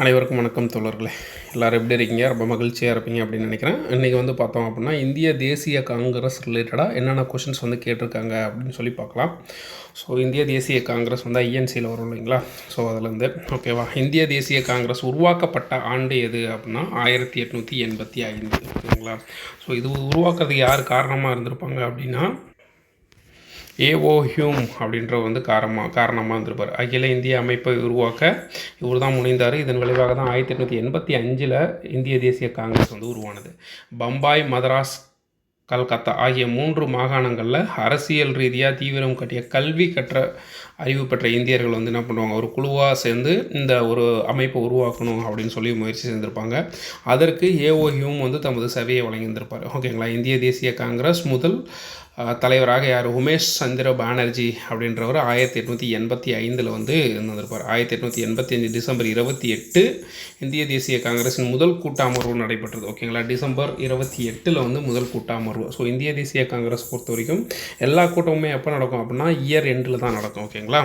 அனைவருக்கும் வணக்கம் தோழர்களே. எல்லோரும் எப்படி இருக்கீங்க? ரொம்ப மகிழ்ச்சியாக இருப்பீங்க அப்படின்னு நினைக்கிறேன். இன்றைக்கி பார்த்தோம் அப்படின்னா இந்திய தேசிய காங்கிரஸ் ரிலேட்டடாக என்னென்ன கொஷின்ஸ் கேட்டிருக்காங்க அப்படின்னு சொல்லி பார்க்கலாம். ஸோ இந்திய தேசிய காங்கிரஸ் ஐஎன்சியில் வரும் இல்லைங்களா? ஸோ அதுலேருந்து ஓகேவா. இந்திய தேசிய காங்கிரஸ் உருவாக்கப்பட்ட ஆண்டு எது அப்படின்னா 1885 ஓகேங்களா. ஸோ இது உருவாக்குறதுக்கு யார் காரணமாக இருந்திருப்பாங்க அப்படின்னா ஏஓ ஹியூம் அப்படின்ற காரணமாக இருந்திருப்பார். அகில இந்திய அமைப்பை உருவாக்க இவர் தான் முனைந்தார். இதன் விளைவாக தான் 1885 இந்திய தேசிய காங்கிரஸ் உருவானது. பம்பாய், மதராஸ், கல்கத்தா ஆகிய 3 மாகாணங்களில் அரசியல் ரீதியாக தீவிரம் காட்டிய கல்வி கற்ற அறிவு பெற்ற இந்தியர்கள் என்ன பண்ணுவாங்க, ஒரு குழுவாக சேர்ந்து இந்த ஒரு அமைப்பை உருவாக்கணும் அப்படின்னு சொல்லி முயற்சி செஞ்சுருப்பாங்க. அதற்கு ஏஓ ஹியூம் தமது சேவையை வழங்கியிருந்திருப்பார். ஓகேங்களா. இந்திய தேசிய காங்கிரஸ் முதல் தலைவராக யார், உமேஷ் சந்திர பானர்ஜி அப்படின்றவர் 1885 இருந்திருப்பார். 1885 டிசம்பர் 28 இந்திய தேசிய காங்கிரஸின் முதல் கூட்டாமர்வு நடைபெற்றது. ஓகேங்களா. டிசம்பர் 28 முதல் கூட்டாமர்வு. ஸோ இந்திய தேசிய காங்கிரஸ் பொறுத்த வரைக்கும் எல்லா கூட்டமுமே எப்போ நடக்கும் அப்படின்னா இயர் எண்டில் தான் நடக்கும். ஓகேங்களா.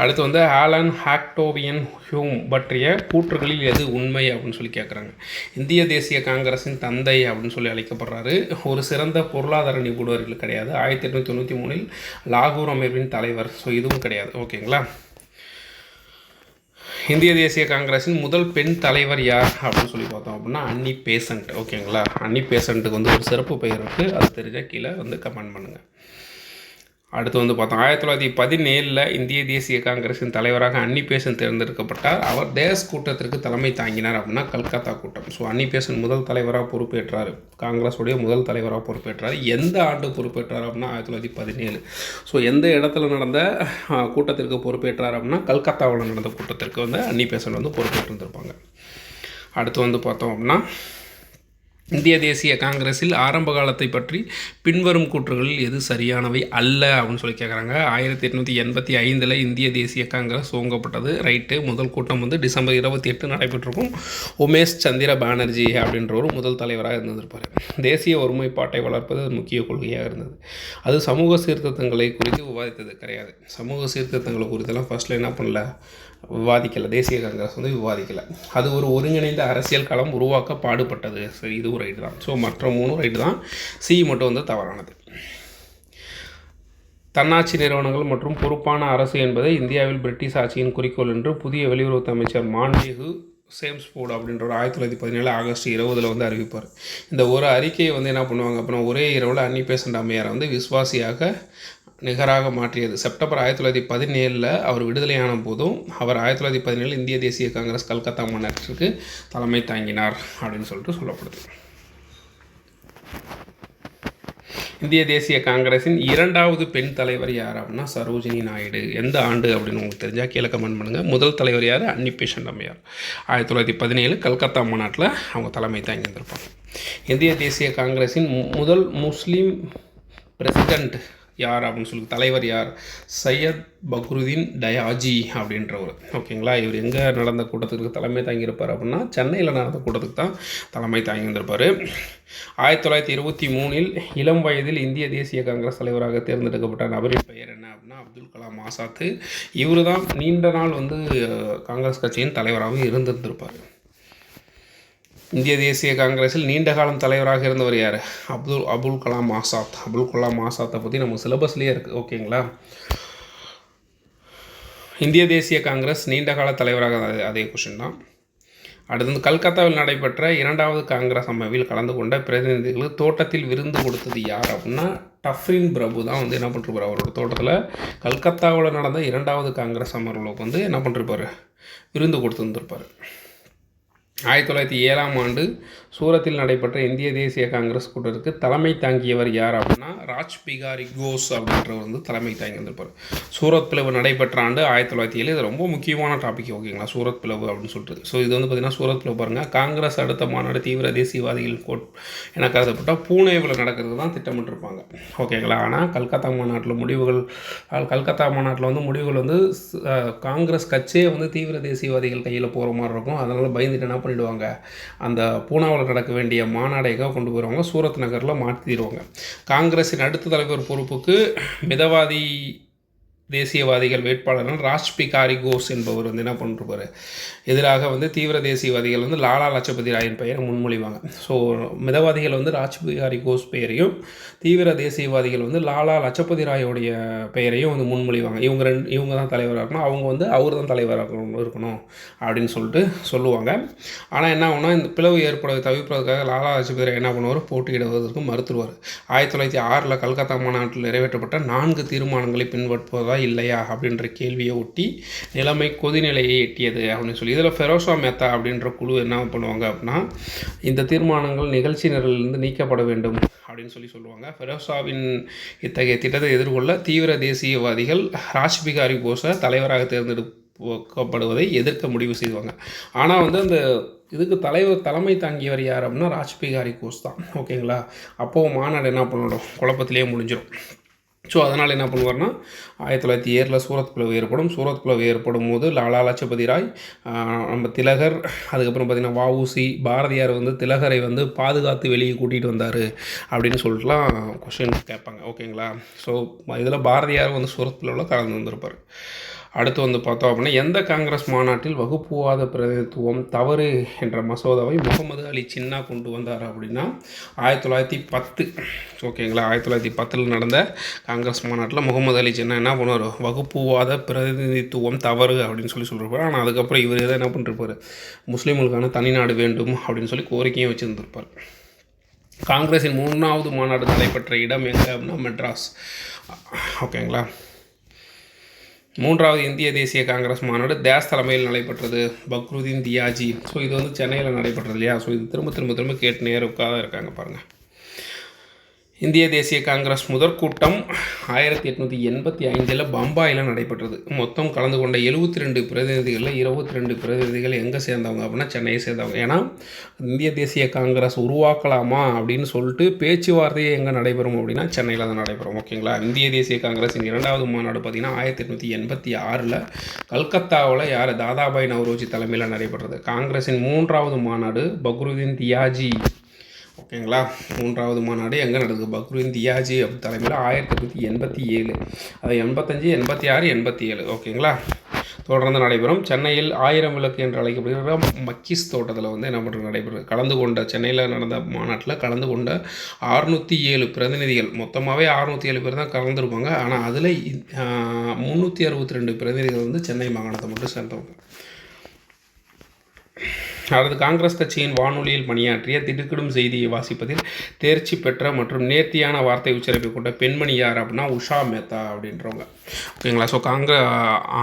அடுத்து ஆலன் ஹாக்டோவியன் ஹியூம் பற்றிய கூற்றுகளில் எது உண்மை அப்படின்னு சொல்லி கேட்குறாங்க. இந்திய தேசிய காங்கிரஸின் தந்தை அப்படின்னு சொல்லி அழைக்கப்படுறாரு. ஒரு சிறந்த பொருளாதார நிபுணர்கள் கிடையாது. 1893 லாகூர் அமைப்பின் தலைவர். ஸோ இதுவும் கிடையாது. ஓகேங்களா. இந்திய தேசிய காங்கிரஸின் முதல் பெண் தலைவர் யார் அப்படின்னு சொல்லி பார்த்தோம் அப்படின்னா அன்னி பேசன்ட். ஓகேங்களா. அன்னி பேசண்ட்டுக்கு ஒரு சிறப்பு பெயர் இருக்குது. அது தெரிஞ்சால் கீழே கமெண்ட் பண்ணுங்கள். அடுத்து பார்த்தோம் 1917 இந்திய தேசிய காங்கிரஸின் தலைவராக அன்னி பெசன்ட் தேர்ந்தெடுக்கப்பட்டார். அவர் தேஸ் கூட்டத்திற்கு தலைமை தாங்கினார் அப்படின்னா கல்கத்தா கூட்டம். ஸோ அன்னி பெசன்ட் முதல் தலைவராக பொறுப்பேற்றார். காங்கிரஸுடைய முதல் தலைவராக பொறுப்பேற்றார். எந்த ஆண்டு பொறுப்பேற்றார் அப்படின்னா 1917. ஸோ எந்த இடத்துல நடந்த கூட்டத்திற்கு பொறுப்பேற்றார் அப்படின்னா கல்கத்தாவில் நடந்த கூட்டத்திற்கு அன்னி பெசன்ட் பொறுப்பேற்றிருந்திருப்பாங்க. அடுத்து பார்த்தோம் அப்படின்னா இந்திய தேசிய காங்கிரஸில் ஆரம்ப காலத்தை பற்றி பின்வரும் கூற்றுகளில் எது சரியானவை அல்ல அப்படின்னு சொல்லி கேட்குறாங்க. 1885 இந்திய தேசிய காங்கிரஸ் துவங்கப்பட்டது. ரைட்டு. முதல் கூட்டம் டிசம்பர் 28 நடைபெற்றிருக்கும். உமேஷ் சந்திர பானர்ஜி அப்படின்றவர் முதல் தலைவராக இருந்திருப்பார். தேசிய ஒருமைப்பாட்டை வளர்ப்பது முக்கிய கொள்கையாக இருந்தது. அது சமூக சீர்திருத்தங்களை குறித்து விவாதித்தது கிடையாது. சமூக சீர்திருத்தங்களை குறித்தெல்லாம் ஃபர்ஸ்ட்டில் என்ன பண்ணல, விவாதிக்கலை. தேசிய காங்கிரஸ் விவாதிக்கலை. அது ஒரு ஒருங்கிணைந்த அரசியல் களம் உருவாக்க பாடுபட்டது. சரி, இது ஒரு ரைட்டு தான். ஸோ மற்ற 3 ரைட்டு தான். சி மட்டும் தவறானது. தன்னாட்சி நிறுவனங்கள் மற்றும் பொறுப்பான அரசு என்பதை இந்தியாவில் பிரிட்டிஷ் ஆட்சியின் குறிக்கோள் என்று புதிய வெளியுறவு அமைச்சர் மாண்டேகு சேம்ஸ்போர்ட் அப்படின்ற 1917 ஆகஸ்ட் 20 அறிவிப்பார். இந்த ஒரு அறிக்கையை என்ன பண்ணுவாங்க அப்படின்னா ஒரே இரவில் அன்னி பெசன்ட் அம்மையாரை விசுவாசியாக நிகராக மாற்றியது. செப்டம்பர் 1917 அவர் விடுதலையான போதும் அவர் 1917 இந்திய தேசிய காங்கிரஸ் கல்கத்தா மாநாட்டிற்கு தலைமை தாங்கினார் அப்படின்னு சொல்லிட்டு சொல்லப்படுது. இந்திய தேசிய காங்கிரஸின் 2வது பெண் தலைவர் யார் அப்படின்னா சரோஜினி நாயுடு. எந்த ஆண்டு அப்படின்னு உங்களுக்கு தெரிஞ்சால் கீழே கமெண்ட் பண்ணுங்கள். முதல் தலைவர் யார், அன்னி பெசன்ட் அம்மையார். 1917 கல்கத்தா மாநாட்டில் அவங்க தலைமை தாங்கி இருந்திருப்பாங்க. இந்திய தேசிய காங்கிரஸின் முதல் முஸ்லீம் பிரசிடெண்ட் யார் அப்படின்னு சொல்லி தலைவர் யார், சையத் பக்ருதீன் டயாஜி அப்படின்றவர். ஓகேங்களா. இவர் எங்கே நடந்த கூட்டத்துக்கு தலைமை தாங்கியிருப்பார் அப்படின்னா சென்னையில் நடந்த கூட்டத்துக்கு தான் தலைமை தாங்கியிருந்திருப்பார். 1923 இளம் வயதில் இந்திய தேசிய காங்கிரஸ் தலைவராக தேர்ந்தெடுக்கப்பட்ட நபரின் பெயர் என்ன அப்படின்னா அப்துல் கலாம் ஆசாத். இவர் தான் நீண்ட நாள் காங்கிரஸ் கட்சியின் தலைவராகவும் இருந்திருந்திருப்பார். இந்திய தேசிய காங்கிரஸில் நீண்ட காலம் தலைவராக இருந்தவர் யார், அபுல் கலாம் ஆசாத். அபுல் கலாம் ஆசாத்தை பற்றி நம்ம சிலபஸ்லேயே இருக்குது. ஓகேங்களா. இந்திய தேசிய காங்கிரஸ் நீண்ட கால தலைவராக அதே கொஷின் தான். அடுத்து கல்கத்தாவில் நடைபெற்ற 2வது காங்கிரஸ் அமைப்பில் கலந்து கொண்ட பிரதிநிதிகளுக்கு தோட்டத்தில் விருந்து கொடுத்தது யார் அப்படின்னா டஃப்ரின் பிரபு தான் என்ன பண்ணிருப்பார். அவரோட தோட்டத்தில் கல்கத்தாவில் நடந்த 2வது காங்கிரஸ் அமர்வுகளுக்கு என்ன பண்ணிருப்பார், விருந்து கொடுத்துருந்துருப்பார். 1907 சூரத்தில் நடைபெற்ற இந்திய தேசிய காங்கிரஸ் கூட்டத்திற்கு தலைமை தாங்கியவர் யார் அப்படின்னா ராஜ் பிகாரி கோஸ் அப்படின்றவர் தலைமை தாங்கி வந்திருப்பார். சூரத் பிளவு நடைபெற்ற ஆண்டு 1907. இது ரொம்ப முக்கியமான டாபிக். ஓகேங்களா. சூரத் பிளவு அப்படின்னு சொல்லிட்டு. ஸோ இது பார்த்திங்கன்னா சூரத் பிளவு பாருங்கள். காங்கிரஸ் அடுத்த மாநாடு தீவிர தேசியவாதிகள் என கருதப்பட்டால் பூனேவில் நடக்கிறது தான் திட்டமிட்டிருப்பாங்க. ஓகேங்களா. ஆனால் கல்கத்தா மாநாட்டில் முடிவுகள் காங்கிரஸ் கட்சியே தீவிர தேசியவாதிகள் கையில் போகிற மாதிரி இருக்கும். அதனால் பயந்துட்டு என்ன பண்ணிடுவாங்க, அந்த பூனாவில் நடக்க வேண்டிய மாநாடைக்காக கொண்டு போயிடுவாங்க. சூரத் நகரில் மாற்றிடுவாங்க. காங்கிரஸின் அடுத்த தலைவர் பொறுப்புக்கு மிதவாதி தேசியவாதிகள் வேட்பாளர்கள் ராஜ்பிகாரி கோஸ் என்பவர் வந்து என்ன பண்ணிருப்பார், எதிராக வந்து தீவிர தேசியவாதிகள் வந்து லாலா லஜபதி ராயின் பெயரை முன்மொழிவாங்க. ஸோ மிதவாதிகள் வந்து ராஜ்பிகாரி கோஸ் பெயரையும், தீவிர தேசியவாதிகள் வந்து லாலா லஜபதி ராயோடைய பெயரையும் வந்து முன்மொழிவாங்க. இவங்க தான் தலைவராக இருக்கணும், அவங்க வந்து அவர் தான் தலைவராக இருக்கணும் அப்படின்னு சொல்லிட்டு சொல்லுவாங்க. ஆனால் என்ன ஆகுனா, இந்த பிளவு ஏற்படுவதை தவிர்ப்பதற்காக லாலா லஜபதி ராய் என்ன பண்ணுவார், போட்டியிடுவதற்கு மறுத்துருவார். 1906 கல்கத்தா மாநாட்டில் நிறைவேற்றப்பட்ட 4 தீர்மானங்களை பின்பற்றுவதா இல்லையா அப்படின்ற கேள்வியை ஒட்டி நிலைமை கொதிநிலையை எட்டியது அப்படின்னு சொல்லி இதில் ஃபெரோஷா மேத்தா அப்படின்ற குழு என்ன பண்ணுவாங்க அப்படின்னா, இந்த தீர்மானங்கள் நிகழ்ச்சி நிரலிலிருந்து நீக்கப்பட வேண்டும் அப்படின்னு சொல்லுவாங்க. ஃபெரோஷாவின் இத்தகைய திட்டத்தை எதிர்கொள்ள தீவிர தேசியவாதிகள் ராஜ்பிகாரி கோஸை தலைவராக தேர்ந்தெடுக்கப்படுவதை எதிர்க்க முடிவு செய்வாங்க. ஆனால் வந்து அந்த இதுக்கு தலைமை தாங்கியவர் யார் அப்படின்னா ராஜ்பிகாரி கோஸ் தான். ஓகேங்களா? அப்போது மாநாடு என்ன பண்ணணும், குழப்பத்திலே முடிஞ்சிடும். ஸோ அதனால் என்ன பண்ணுவார்னா, 1907 சூரத் பிளவு ஏற்படும். சூரத் பிளவு ஏற்படும் போது லாலா லஜபதி ராய், நம்ம திலகர், அதுக்கப்புறம் பார்த்திங்கன்னா வஉசி, பாரதியார் வந்து திலகரை வந்து பாதுகாத்து வெளியே கூட்டிகிட்டு வந்தார் அப்படின்னு சொல்லிட்டுலாம் கொஷின் கேட்பாங்க. ஓகேங்களா? ஸோ இதில் பாரதியார் வந்து சூரத் பிளவில் கலந்து வந்திருப்பார். அடுத்து வந்து பார்த்தோம் அப்படின்னா, எந்த காங்கிரஸ் மாநாட்டில் வகுப்புவாத பிரதிநிதித்துவம் தவறு என்ற மசோதாவை முகமது அலி ஜின்னா கொண்டு வந்தார் அப்படின்னா 1910. ஓகேங்களா? 1910 நடந்த காங்கிரஸ் மாநாட்டில் முகமது அலி ஜின்னா என்ன பண்ணுவார், வகுப்புவாத பிரதிநிதித்துவம் தவறு அப்படின்னு சொல்லியிருப்பார். ஆனால் அதுக்கப்புறம் இவர் எதை என்ன பண்ணிருப்பார், முஸ்லீம்களுக்கான தனிநாடு வேண்டும் அப்படின்னு சொல்லி கோரிக்கையும் வச்சுருந்துருப்பார். காங்கிரஸின் 3வது மாநாடு நடைபெற்ற இடம் எங்கே அப்படின்னா மெட்ராஸ். ஓகேங்களா? 3வது இந்திய தேசிய காங்கிரஸ் மாநாடு தேஸ் தலைமையில் நடைபெற்றது, பக்ருதீன் தியாஜி. ஸோ இது வந்து சென்னையில் நடைபெற்றது இல்லையா? ஸோ இது திரும்ப கேட்டு நேருக்காக இருக்காங்க பாருங்கள். இந்திய தேசிய காங்கிரஸ் முதற் கூட்டம் 1885 பம்பாயில் நடைபெற்றது. மொத்தம் கலந்து கொண்ட 72 பிரதிநிதிகளில் 22 பிரதிநிதிகள் எங்கே சேர்ந்தவங்க அப்படின்னா சென்னையை சேர்ந்தவங்க. ஏன்னா இந்திய தேசிய காங்கிரஸ் உருவாக்கலாமா அப்படின்னு சொல்லிட்டு பேச்சுவார்த்தையே எங்கே நடைபெறும் அப்படின்னா சென்னையில் தான் நடைபெறும். ஓகேங்களா? இந்திய தேசிய காங்கிரஸின் 2வது மாநாடு பார்த்திங்கன்னா 1886 கல்கத்தாவில் யார், தாதாபாய் நவ்ரோஜி தலைமையில் நடைபெற்றது. காங்கிரஸின் 3வது மாநாடு பக்ருதீன் தியாஜி. ஓகேங்களா? 3வது மாநாடு எங்கே நடக்குது, பக்ருதீன் தியாஜி தலைமையில் 1887. அது 85, 86, 87. ஓகேங்களா? தொடர்ந்து நடைபெறும். சென்னையில் 1000 விளக்கு என்று அழைக்கப்படுகிற மக்கீஸ் தோட்டத்தில் வந்து என்ன பண்ணுறது நடைபெறும். கலந்து கொண்ட சென்னையில் நடந்த மாநாட்டில் கலந்து கொண்ட 607 பிரதிநிதிகள், மொத்தமாகவே 607 பேர் தான் கலந்துருப்பாங்க. ஆனால் அதில் 362 பிரதிநிதிகள் வந்து சென்னை மாகாணத்தை மட்டும் சேர்ந்தவங்க. அடுத்து காங்கிரஸ் கட்சியின் வானொலியில் பணியாற்றிய திடுக்கிடும் செய்தியை வாசிப்பதில் தேர்ச்சி பெற்ற மற்றும் நேர்த்தியான வார்த்தை உச்சரிப்பை கொண்ட பெண்மணி யார் அப்படின்னா உஷா மேத்தா அப்படின்றவங்க. ஓகேங்களா? ஸோ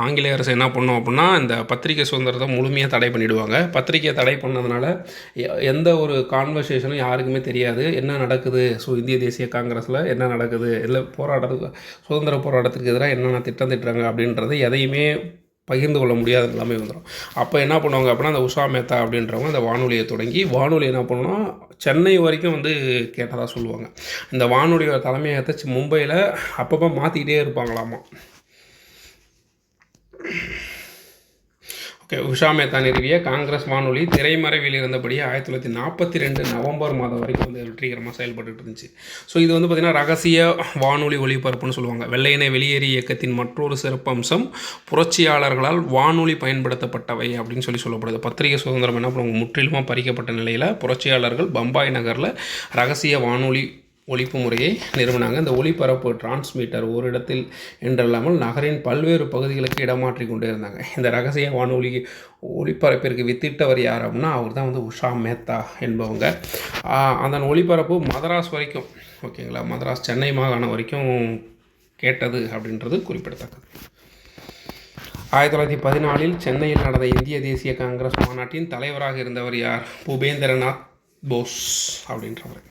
ஆங்கிலேய அரசு என்ன பண்ணோம் அப்படின்னா இந்த பத்திரிகை சுதந்திரத்தை முழுமையாக தடை பண்ணிவிடுவாங்க. பத்திரிகையை தடை பண்ணதுனால எந்த ஒரு கான்வர்சேஷனும் யாருக்குமே தெரியாது என்ன நடக்குது, ஸோ இந்திய தேசிய காங்கிரஸில் என்ன நடக்குது, இல்லை சுதந்திர போராட்டத்துக்கு எதிராக என்னென்ன திட்டம் திட்டுறாங்க அப்படின்றது எதையுமே பகிர்ந்து கொள்ள முடியாத நிலைமை வந்துடும். அப்போ என்ன பண்ணுவாங்க அப்படின்னா அந்த உஷா மேத்தா அப்படின்றவங்க அந்த வானொலியை தொடங்கி வானொலி என்ன பண்ணணும்னா சென்னை வரைக்கும் வந்து கேட்டதாக சொல்லுவாங்க. இந்த வானொலியோட தலைமையகத்தை மும்பையில் அப்பப்போ மாற்றிக்கிட்டே இருப்பாங்களாமா. ஓகே, உஷா மேத்தா நிறுவிய காங்கிரஸ் வானொலி திரைமறைவில் இருந்தபடி 1942 நவம்பர் மாதம் வரைக்கும் வந்து வெற்றிகரமாக செயல்பட்டு இருந்துச்சு. ஸோ இது வந்து பார்த்திங்கன்னா ரகசிய வானொலி ஒளிபரப்புன்னு சொல்லுவாங்க. வெள்ளையனை வெளியேறி இயக்கத்தின் மற்றொரு சிறப்பம்சம் புரட்சியாளர்களால் வானொலி பயன்படுத்தப்பட்டவை அப்படின்னு சொல்லப்படுது. பத்திரிகை சுதந்திரம் என்ன பண்ணுவாங்க, முற்றிலுமாக பறிக்கப்பட்ட நிலையில் புரட்சியாளர்கள் பம்பாய் நகரில் ரகசிய வானொலி ஒலிப்பு முறையை நிறுவனாங்க. இந்த ஒளிபரப்பு டிரான்ஸ்மீட்டர் ஒரு இடத்தில் என்றல்லாமல் நகரின் பல்வேறு பகுதிகளுக்கு இடமாற்றி கொண்டே இருந்தாங்க. இந்த ரகசிய வானொலி ஒளிபரப்பிற்கு வித்திட்டவர் யார் அப்படின்னா அவர் தான் வந்து உஷா மேத்தா என்பவங்க. அந்த ஒளிபரப்பு மதராஸ் வரைக்கும், ஓகேங்களா, மதராஸ் சென்னை மாகாணம் வரைக்கும் கேட்டது அப்படின்றது குறிப்பிடத்தக்கது. 1914 சென்னையில் நடந்த இந்திய தேசிய காங்கிரஸ் மாநாட்டின் தலைவராக இருந்தவர் யார், பூபேந்திரநாத் போஸ் அப்படின்றவர்.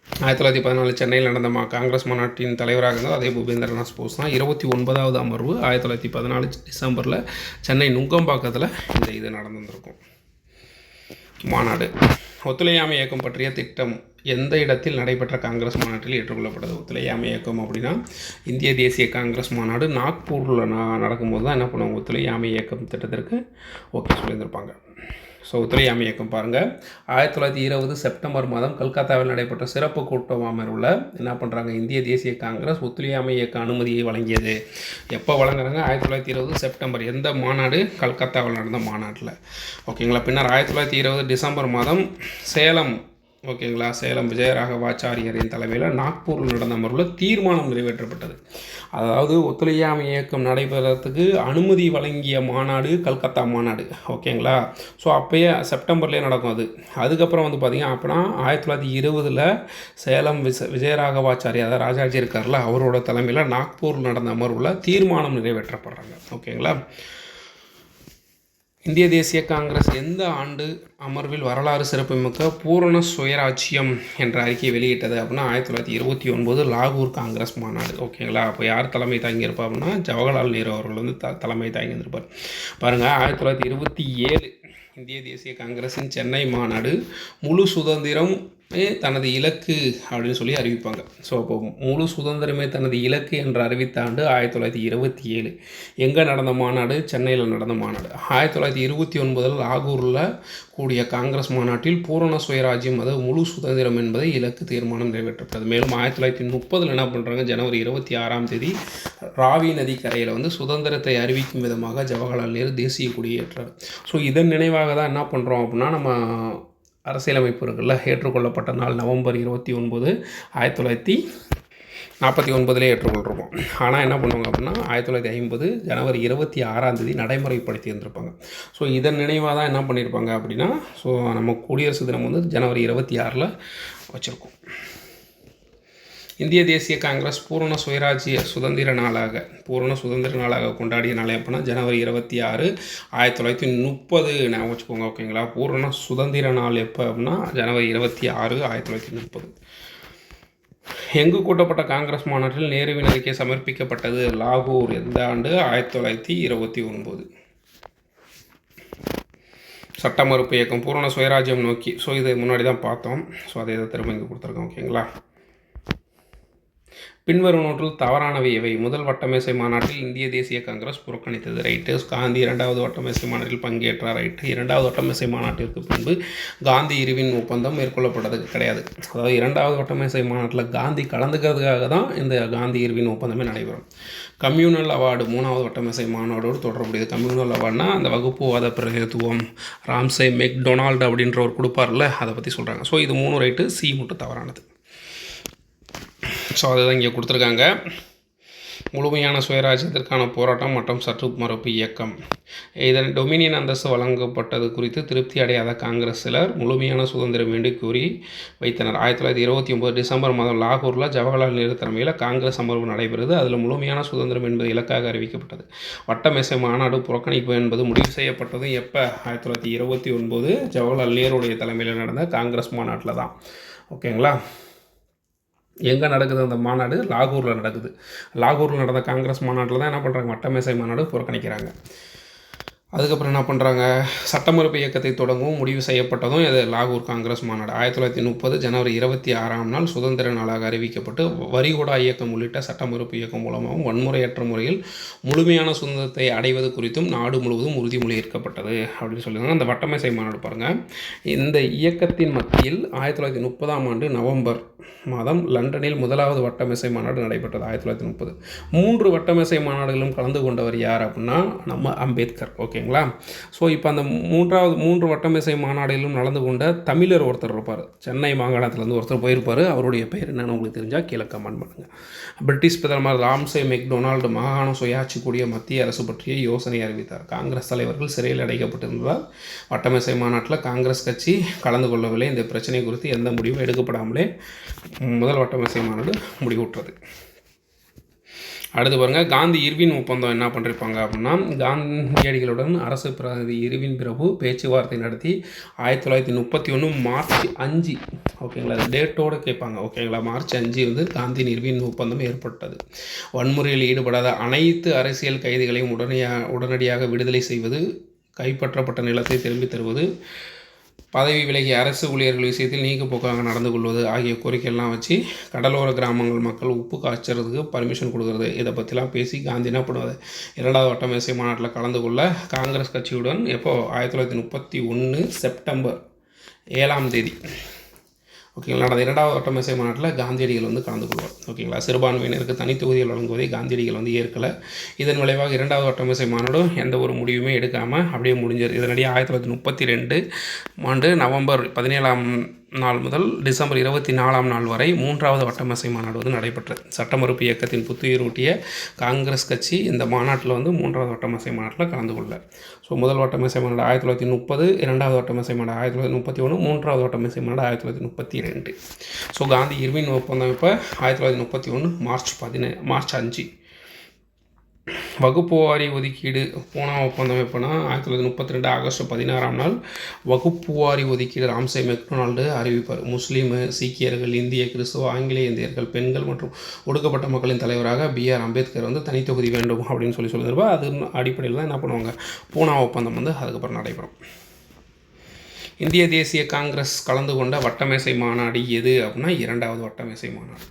1914 சென்னையில் நடந்த காங்கிரஸ் மாநாட்டின் தலைவராக இருந்தது அதே பூபேந்திரநாத் போஸ் தான். 29வது அமர்வு 1914 டிசம்பரில் சென்னை நுங்கம்பாக்கத்தில் இது நடந்திருக்கும் மாநாடு. ஒத்துழையாமை இயக்கம் பற்றிய திட்டம் எந்த இடத்தில் நடைபெற்ற காங்கிரஸ் மாநாட்டில் ஏற்றுக்கொள்ளப்பட்டது? ஒத்துழையாமை இயக்கம் அப்படின்னா இந்திய தேசிய காங்கிரஸ் மாநாடு நாக்பூரில் நடக்கும்போது தான் என்ன பண்ணுவாங்க, ஒத்துழையாமை இயக்கம் திட்டத்திற்கு ஓகே சொல்லியிருந்திருப்பாங்க. ஸோ ஒத்துழையாமை இயக்கம் பாருங்கள், 1920 செப்டம்பர் மாதம் கல்கத்தாவில் நடைபெற்ற சிறப்பு கூட்ட அமர்வில் என்ன பண்ணுறாங்க, இந்திய தேசிய காங்கிரஸ் ஒத்துழையாமை இயக்க அனுமதியை வழங்கியது. எப்போ வழங்குறாங்க? 1920 செப்டம்பர். எந்த மாநாடு? கல்கத்தாவில் நடந்த மாநாட்டில். ஓகேங்களா. பின்னர் 1920 டிசம்பர் மாதம் சேலம், ஓகேங்களா, சேலம் விஜயராகவாச்சாரியரின் தலைமையில் நாக்பூரில் நடந்த அமர்வில் தீர்மானம் நிறைவேற்றப்பட்டது. அதாவது ஒத்துழையாமை இயக்கம் நடைபெறத்துக்கு அனுமதி வழங்கிய மாநாடு கல்கத்தா மாநாடு. ஓகேங்களா. ஸோ அப்போயே செப்டம்பர்லேயே நடக்கும் அது. அதுக்கப்புறம் வந்து பார்த்திங்க அப்படின்னா 1920 சேலம் விஜயராகவாச்சாரி, அதாவது ராஜாஜி இருக்கார்ல, அவரோட தலைமையில் நாக்பூரில் நடந்த அமர்வில் தீர்மானம் நிறைவேற்றப்படுறாங்க. ஓகேங்களா. இந்திய தேசிய காங்கிரஸ் எந்த ஆண்டு அமர்வில் வரலாறு சிறப்புமிக்க பூரண சுயராஜ்யம் என்ற அறிக்கையை வெளியிட்டது அப்படின்னா 1929 லாகூர் காங்கிரஸ் மாநாடு. ஓகேங்களா. அப்போ யார் தலைமை தாங்கியிருப்பா அப்படின்னா ஜவஹர்லால் நேரு அவர்கள் வந்து தலைமை தாங்கியிருந்திருப்பார். பாருங்கள், 1927 இந்திய தேசிய காங்கிரஸின் சென்னை மாநாடு முழு சுதந்திரம் தனது இலக்கு அப்படின்னு சொல்லி அறிவிப்பாங்க. ஸோ அப்போ முழு சுதந்திரமே தனது இலக்கு என்று அறிவித்த ஆண்டு 1927. எங்கே நடந்த மாநாடு? சென்னையில் நடந்த மாநாடு. 1929 லாகூரில் கூடிய காங்கிரஸ் மாநாட்டில் பூரண சுயராஜ்யம், அதாவது முழு சுதந்திரம் என்பதை இலக்கு தீர்மானம் நிறைவேற்றப்பட்டது. மேலும் 1930 என்ன பண்ணுறாங்க, ஜனவரி 26 ராவி நதி கரையில் வந்து சுதந்திரத்தை அறிவிக்கும் விதமாக ஜவஹர்லால் நேரு தேசிய கொடியேற்றார். ஸோ இதன் நினைவாக தான் என்ன பண்ணுறோம் அப்படின்னா, நம்ம அரசியலமைப்பு இருக்குல்ல, ஏற்றுக்கொள்ளப்பட்ட நாள் நவம்பர் 29, 1949 ஏற்றுக்கொள்கிறோம். ஆனால் என்ன பண்ணுவாங்க அப்படின்னா 1950 ஜனவரி 26 நடைமுறைப்படுத்தி இருந்திருப்பாங்க. ஸோ இதன் நினைவாக தான் என்ன பண்ணியிருப்பாங்க அப்படின்னா, ஸோ நம்ம குடியரசு தினம் வந்து ஜனவரி 26 வச்சுருக்கோம். இந்திய தேசிய காங்கிரஸ் பூரண சுதந்திர நாளாக கொண்டாடிய நாள் எப்போனா ஜனவரி 26, 1930 நான் வச்சுக்கோங்க. ஓகேங்களா. பூரண சுதந்திர நாள் எப்போ அப்படின்னா ஜனவரி 26, 1930. எங்கு கூட்டப்பட்ட காங்கிரஸ் மாநாட்டில் நேருவின் அறிக்கை சமர்ப்பிக்கப்பட்டது? லாகூர். எந்த ஆண்டு? 1929. சட்ட மறுப்பு இயக்கம் பூரண சுயராஜ்யம் நோக்கி. ஸோ இதை முன்னாடி தான் பார்த்தோம். ஸோ அதை திரும்ப இங்கே கொடுத்துருக்கோம். ஓகேங்களா. பின்வரும் நோட்டில் தவறானவை எவை? முதல் வட்டமேசை மாநாட்டில் இந்திய தேசிய காங்கிரஸ் புறக்கணித்தது. ரைட்டு. காந்தி 2வது வட்டமேசை மாநாட்டில் பங்கேற்றார். ரைட்டு. 2வது வட்டமேசை மாநாட்டிற்கு பின்பு காந்தி இருவின் ஒப்பந்தம் மேற்கொள்ளப்பட்டது கிடையாது. அதாவது 2வது வட்டமேசை மாநாட்டில் காந்தி கலந்துக்கிறதுக்காக தான் இந்த காந்தி இருவின் ஒப்பந்தமே நடைபெறும். கம்யூனல் அவார்டு 3வது வட்டமேசை மாநாடோடு தொடர்புடையது. கம்யூனல் அவார்டுனா அந்த வகுப்புவாத பிரதிநிதித்துவம் ராம்சே மெக்டொனால்டு அப்படின்றவர் கொடுப்பார்ல, அதை பற்றி சொல்கிறாங்க. ஸோ இது 3 ரைட்டு. சி மட்டும் தவறானது. ஸோ அதுதான் இங்கே கொடுத்துருக்காங்க. முழுமையான சுயராஜ்யத்திற்கான போராட்டம் மற்றும் சற்று மறுப்பு இயக்கம். இதன் டொமினியன் அந்தஸ்து வழங்கப்பட்டது குறித்து திருப்தி அடையாத காங்கிரஸ் சிலர் முழுமையான சுதந்திரம் வேண்டி கூறி வைத்தனர். 1929 டிசம்பர் மாதம் லாகூரில் ஜவஹர்லால் நேரு தலைமையில் காங்கிரஸ் அமர்வு நடைபெறுது. அதில் முழுமையான சுதந்திரம் என்பது இலக்காக அறிவிக்கப்பட்டது. வட்டமேசை மாநாடு புறக்கணிப்பு என்பது முடிவு செய்யப்பட்டது எப்போ? 1929 ஜவஹர்லால் நேருடைய தலைமையில் நடந்த காங்கிரஸ் மாநாட்டில் தான். ஓகேங்களா. எங்கே நடக்குது அந்த மாநாடு? லாகூரில் நடக்குது. லாகூரில் நடந்த காங்கிரஸ் மாநாட்டில் தான் என்ன பண்ணுறாங்க, வட்டமேசை மாநாடு புறக்கணிக்கிறாங்க. அதுக்கப்புறம் என்ன பண்ணுறாங்க, சட்டமறுப்பு இயக்கத்தை தொடங்கவும் முடிவு செய்யப்பட்டதும் இது லாகூர் காங்கிரஸ் மாநாடு. 1930 ஜனவரி 26 சுதந்திர நாளாக அறிவிக்கப்பட்டு வரிகொடா இயக்கம் உள்ளிட்ட சட்டமறுப்பு இயக்கம் மூலமாகவும் வன்முறையற்ற முறையில் முழுமையான சுதந்திரத்தை அடைவது குறித்தும் நாடு முழுவதும் உறுதிமொழி ஏற்கப்பட்டது அப்படின்னு சொல்லியிருந்தாங்க. அந்த வட்டமேசை மாநாடு பாருங்கள். இந்த இயக்கத்தின் மத்தியில் 1930 நவம்பர் மாதம் லண்டனில் 1வது வட்டமேசை மாநாடு நடைபெற்றது. 1930 3 வட்டமேசை மாநாடுகளும் கலந்து கொண்டவர் யார் அப்படின்னா நம்ம அம்பேத்கர். ஓகேங்களா. ஸோ இப்போ அந்த 3 வட்டமேசை மாநாடுகளிலும் நடந்து கொண்ட தமிழர் ஒருத்தர் இருப்பார். சென்னை மாகாணத்திலேருந்து ஒருத்தர் போயிருப்பார். அவருடைய பெயர் என்னென்னு உங்களுக்கு தெரிஞ்சால் கீழே கமெண்ட் பண்ணுங்கள். பிரிட்டிஷ் பிரதமர் ராம்சே மெக்டொனால்டு மாகாண சுயாட்சி கூடிய மத்திய அரசு பற்றிய யோசனை அறிவித்தார். காங்கிரஸ் தலைவர்கள் சிறையில் அடைக்கப்பட்டிருந்ததால் வட்டமேசை மாநாட்டில் காங்கிரஸ் கட்சி கலந்து கொள்ளவில்லை. இந்த பிரச்சனை குறித்து எந்த முடிவும் எடுக்கப்படாமலே முதல் வட்டமேசை மாநாடு முடிவுற்றது. அடுத்து பாருங்கள், காந்தி இர்வின் ஒப்பந்தம் என்ன பண்ணியிருப்பாங்க அப்படின்னா, காந்தியடிகளுடன் அரசு பிரதிநிதி இர்வின் பிரபு பேச்சுவார்த்தை நடத்தி 1931 மார்ச் 5, ஓகேங்களா, டேட்டோடு கேட்பாங்க. ஓகேங்களா. மார்ச் 5 காந்தி இர்வின் ஒப்பந்தம் ஏற்பட்டது. வன்முறையில் ஈடுபடாத அனைத்து அரசியல் கைதிகளையும் உடனடியாக விடுதலை செய்வது, கைப்பற்றப்பட்ட நிலத்தை திரும்பித் தருவது, பதவி விலகிய அரசு ஊழியர்கள் விஷயத்தில் நீக்குப்போக்காக நடந்து கொள்வது ஆகிய கோரிக்கையெல்லாம் வச்சு கடலோர கிராமங்கள் மக்கள் உப்பு காய்ச்சறதுக்கு பர்மிஷன் கொடுக்குறது, இதை பற்றிலாம் பேசி காந்தி என்ன பண்ணுவார், 2வது வட்டமேசை மாநாட்டில் கலந்து கொள்ள காங்கிரஸ் கட்சியுடன் எப்போ 1931 செப்டம்பர் 7ஆம் தேதி ஓகேங்களா நடந்த 2வது வட்டமேசை மாநாட்டில் காந்தியடிகள் வந்து கலந்து கொள்வார். ஓகேங்களா, சிறுபான்மையினருக்கு தனி தொகுதிகள் வழங்குவதை காந்தியடிகள் வந்து ஏற்கலை. இதன் விளைவாக 2வது வட்டமேசை மாநாடும் எந்த ஒரு முடிவுமே எடுக்காமல் அப்படியே முடிஞ்சார். இதனிடையே 1932 ஆண்டு நவம்பர் 17ஆம் நாள் முதல் டிசம்பர் 24ஆம் நாள் வரை 3வது வட்டமேசை மாநாடு வந்து நடைபெற்றது. சட்ட மறுப்பு இயக்கத்தின் புத்துயிரூட்டிய காங்கிரஸ் கட்சி இந்த மாநாட்டில் வந்து 3வது வட்டமேசை மாநாட்டில் கலந்து கொள்ள. ஸோ முதல் வட்டமேசை மாநாடு 1930, 2வது வட்டமேசை மாநாடு 1931, 3வது வட்டமேசை மாநாடு 1932. ஸோ காந்தி இர்வின் ஒப்பந்தம் இப்போ 1931 மார்ச் 5. வகுப்பு வாரி ஒதுக்கீடு பூனா ஒப்பந்தம் எப்போனா 1932 ஆகஸ்ட் 16ஆம் நாள் வகுப்பு வாரி ஒதுக்கீடு ராம்சே மெக்டொனால்டு அறிவிப்பார். முஸ்லீமு, சீக்கியர்கள், இந்திய, கிறிஸ்துவ, ஆங்கிலேய இந்தியர்கள், பெண்கள் மற்றும் ஒடுக்கப்பட்ட மக்களின் தலைவராக B.R. அம்பேத்கர் வந்து தனித்தொகுதி வேண்டும் அப்படின்னு சொல்லியிருப்பார். அது அடிப்படையில் தான் என்ன பண்ணுவாங்க, பூனா ஒப்பந்தம் வந்து அதுக்கப்புறம் நடைபெறும். இந்திய தேசிய காங்கிரஸ் கலந்து கொண்ட வட்டமேசை மாநாடு எது அப்படின்னா 2வது வட்டமேசை மாநாடு.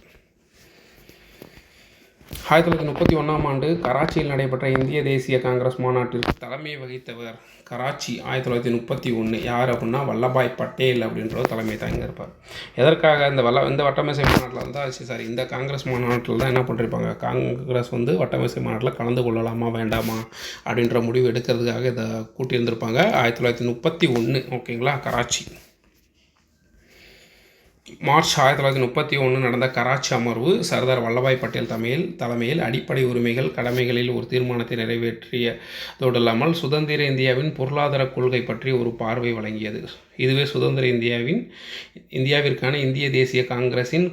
1931ஆம் ஆண்டு கராச்சியில் நடைபெற்ற இந்திய தேசிய காங்கிரஸ் மாநாட்டிற்கு தலைமை வகித்தவர் கராச்சி 1931 யார் அப்படின்னா வல்லபாய் பட்டேல் அப்படின்றவர் தலைமை தாங்க இருப்பார். எதற்காக இந்த வட்டமேசை மாநாட்டில் வந்து இந்த காங்கிரஸ் மாநாட்டில் தான் என்ன பண்ணிருப்பாங்க, காங்கிரஸ் வந்து வட்டமேசை மாநாட்டில் கலந்து கொள்ளலாமா வேண்டாமா அப்படின்ற முடிவு எடுக்கிறதுக்காக இதை கூட்டியிருந்திருப்பாங்க. 1931 ஓகேங்களா கராச்சி. மார்ச் 1931 நடந்த கராச்சி அமர்வு சர்தார் வல்லபாய் பட்டேல் தலைமையில் அடிப்படை உரிமைகள் கடமைகளில் ஒரு தீர்மானத்தை நிறைவேற்றியதோடு இல்லாமல் சுதந்திர இந்தியாவின் பொருளாதார கொள்கை பற்றி ஒரு பார்வை வழங்கியது. இதுவே சுதந்திர இந்தியாவிற்கான இந்திய தேசிய காங்கிரஸின்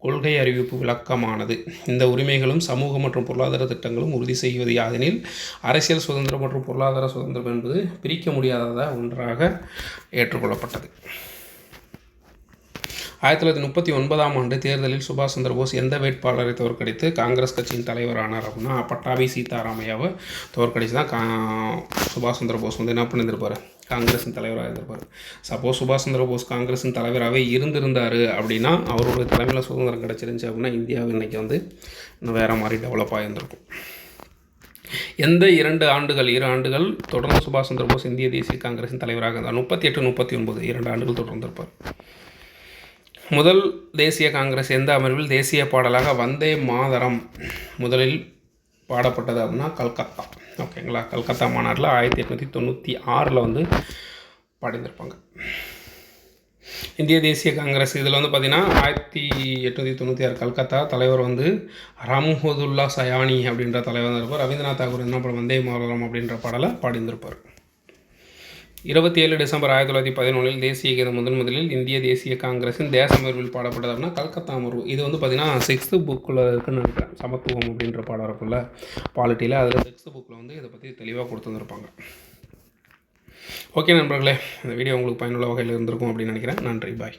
கொள்கை அறிவிப்பு விளக்கமானது. இந்த உரிமைகளும் சமூக மற்றும் பொருளாதார திட்டங்களும் உறுதி செய்வது யாதெனில் அரசியல் சுதந்திரம் மற்றும் பொருளாதார சுதந்திரம் என்பது பிரிக்க முடியாத ஒன்றாக ஏற்றுக்கொள்ளப்பட்டது. 1939ஆம் ஆண்டு தேர்தலில் சுபாஷ் சந்திர போஸ் எந்த வேட்பாளரை தோற்கடித்து காங்கிரஸ் கட்சியின் தலைவரானார் அப்படின்னா பட்டாபி சீதாராமையாவை தோற்கடித்து தான் சுபாஷ் சந்திர போஸ் வந்து என்ன பண்ணியிருந்திருப்பார், காங்கிரஸின் தலைவராக இருந்திருப்பார். சப்போஸ் சுபாஷ் சந்திர போஸ் காங்கிரஸின் தலைவராகவே இருந்திருந்தார் அப்படின்னா அவருடைய தலைமையில் சுதந்திரம் கிடச்சிருந்துச்சு அப்படின்னா இந்தியாவை இன்றைக்கி வந்து இன்னும் வேறு மாதிரி டெவலப் ஆகியிருந்திருக்கும். எந்த 2 ஆண்டுகள் தொடர்ந்து சுபாஷ் சந்திர போஸ் இந்திய தேசிய காங்கிரஸின் தலைவராக இருந்தார், 38, 39 2 ஆண்டுகள் தொடர்ந்திருப்பார். முதல் தேசிய காங்கிரஸ் எந்த அமர்வில் தேசிய பாடலாக வந்தே மாதரம் முதலில் பாடப்பட்டது அப்படின்னா கல்கத்தா. ஓகேங்களா, கல்கத்தா மாநாட்டில் 1896 வந்து பாடிந்திருப்பாங்க. இந்திய தேசிய காங்கிரஸ் இதில் வந்து பார்த்திங்கன்னா 1896 கல்கத்தா தலைவர் வந்து ரம்ஹதுல்லா சயானி அப்படின்ற தலைவர் இருப்பார். ரவீந்திரநாத் தாகூர் என்ன படம் வந்தே மாதரம் அப்படின்ற பாடலை பாடிந்திருப்பார். 27 டிசம்பர் 1911 தேசிய கீதம் முதலில் இந்திய தேசிய காங்கிரஸின் தேச அமர்வில் பாடப்பட்டது அப்படின்னா கல்கத்தா அமர்வு. இது வந்து பார்த்திங்கன்னா 6th புக்கில் இருக்குன்னு நினைக்கிறேன். சமத்துவம் அப்படின்ற பாடம் இருக்குல்ல பாலிட்டியில், அதில் 6th புக்கில் வந்து இதை பற்றி தெளிவாக கொடுத்துருந்துருப்பாங்க. ஓகே நண்பர்களே, இந்த வீடியோ உங்களுக்கு பயனுள்ள வகையில் இருந்திருக்கும் அப்படின்னு நினைக்கிறேன். நன்றி, பாய்.